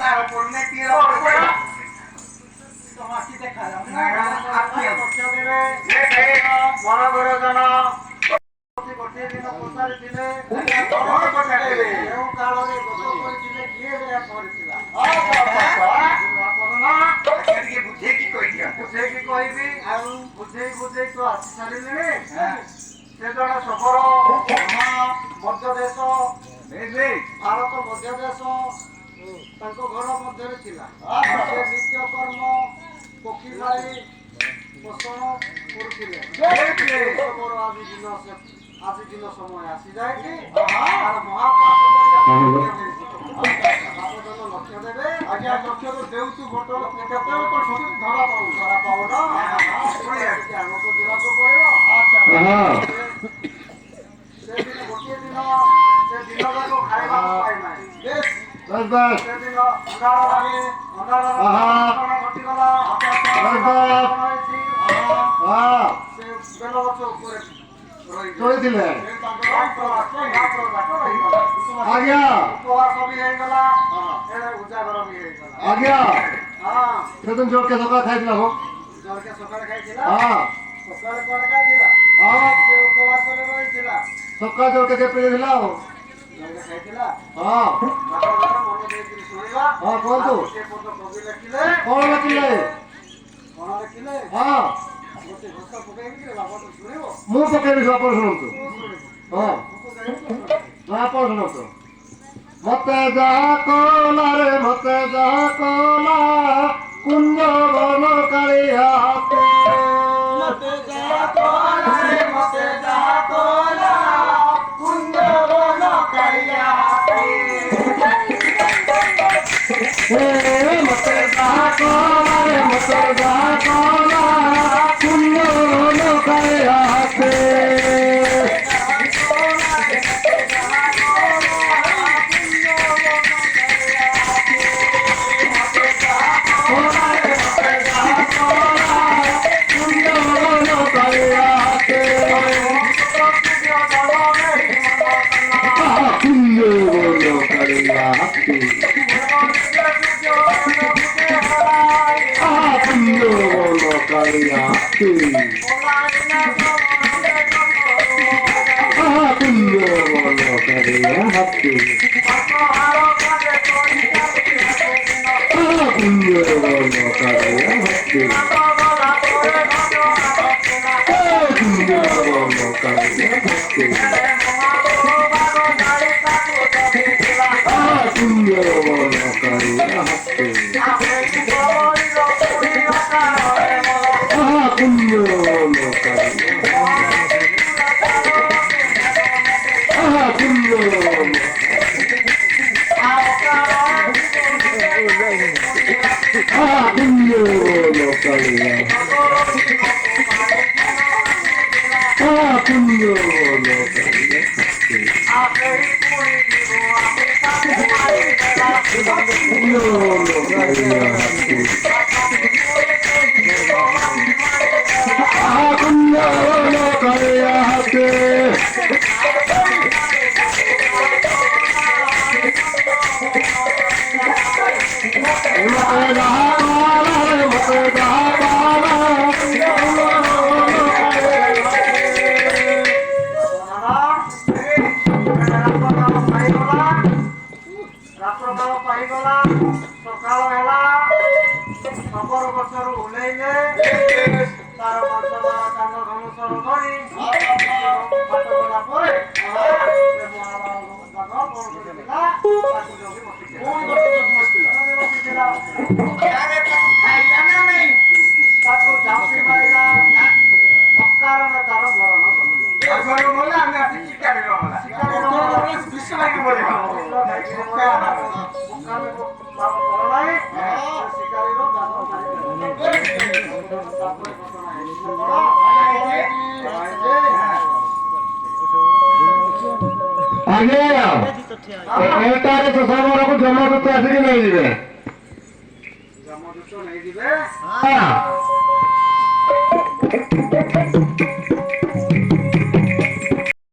তার উপর নেকি তোমার কি দেখালাম না আপনি পক্ষ দেবে মনে করে জানা গোটিয়ে দিন প্রচারে দিলে কেউ কারণে গোসল করেছিলে গিয়ে করেছিলাম বুঝে কি কইবি ଆଉ ବୁଝେଇ ତୁ ଆସି ସାରିଲେଣି ସେ ଜଣେ ସଫର ମଧ୍ୟ ଦେଶ ଭାରତ ମଧ୍ୟ ଦେଶ ତାଙ୍କ ଘର ମଧ୍ୟରେ ଥିଲା ସେ ନିତ୍ୟ କର୍ମ ପକ୍ଷୀ ପାଳି ପୋଷଣ କରୁଥିଲେ ମୋର ଆଜି ଦିନ ସମୟ ଆସିଯାଇଛି ତାର ମହାପାପ ଲକ୍ଷ୍ୟ ଦେବେ ଆଜ୍ଞା ଲକ୍ଷ୍ୟ ତ ଦେଉଛୁ କେତେବେଳେ ଧରା ପାଉନ ଆମକୁ ଯିବାକୁ ପଡିବ ସେଦିନ ଗୋଟିଏ ଦିନ ସେ ଦିନ ଯାକ ଖାଇବାକୁ ପାଇନାହିଁ ସେଦିନ ଅନ୍ଧାର ଘଟିଗଲା ସେ ବେଲ ଗଛ ଉପରେ ରହିଥିଲେ ଆଜ୍ଞା ଉପବାସ ବି ହେଇଗଲା ଉଜାଗର ବି ହେଇଗଲା ଆଜ୍ଞା ସେଦିନ ଜଳକେ ସକାଳେ ଖାଇଥିଲା ଜଳକେ ସକାଳେ ଖାଇଥିଲା ସକାଳେ କୁଆଡେ ଖାଇଥିଲା ସେ ଉପବାସରେ ରହିଥିଲା ସକାଳ ଜଳକେ କେତେ ଥିଲା ଆଉ ଜଳକେ ଖାଇଥିଲା ମନେ ଦେଇକିରି ଶୁଣିବା କୁହନ୍ତୁ ସେ ପଦ କବି ଲେଖିଲେ କଣ ଲେଖିଲେ ଗୋଟେ ଘୋଷ ପକେଇକି ବାପା ଶୁଣିବ ମୁଁ ପକେଇବି ଆପଣ ଶୁଣନ୍ତୁ ଆପଣ ଶୁଣନ୍ତୁ ମତେ ଯାହା କଲା ରେ ମତେ ଯାହା କଲା କୁଞ୍ଜ ବନ କାଳିଆ ମତେ ଯାହା କଲା ରେ ମତେ ଯାହା କଲା କୁଞ୍ଜ ବନ କାଳିଆ ମତେ ଯାହା କଲା ରେ ମତେ ଯାହା କଲା କୁଞ୍ଜ ବନ କାଳିଆ ଏଟାରେ ତ ସମସ୍ତଙ୍କୁ ଜମାଦୂତ ଆସିକି ନେଇଯିବେ ଜମାଦୂତ ନେଇଯିବେ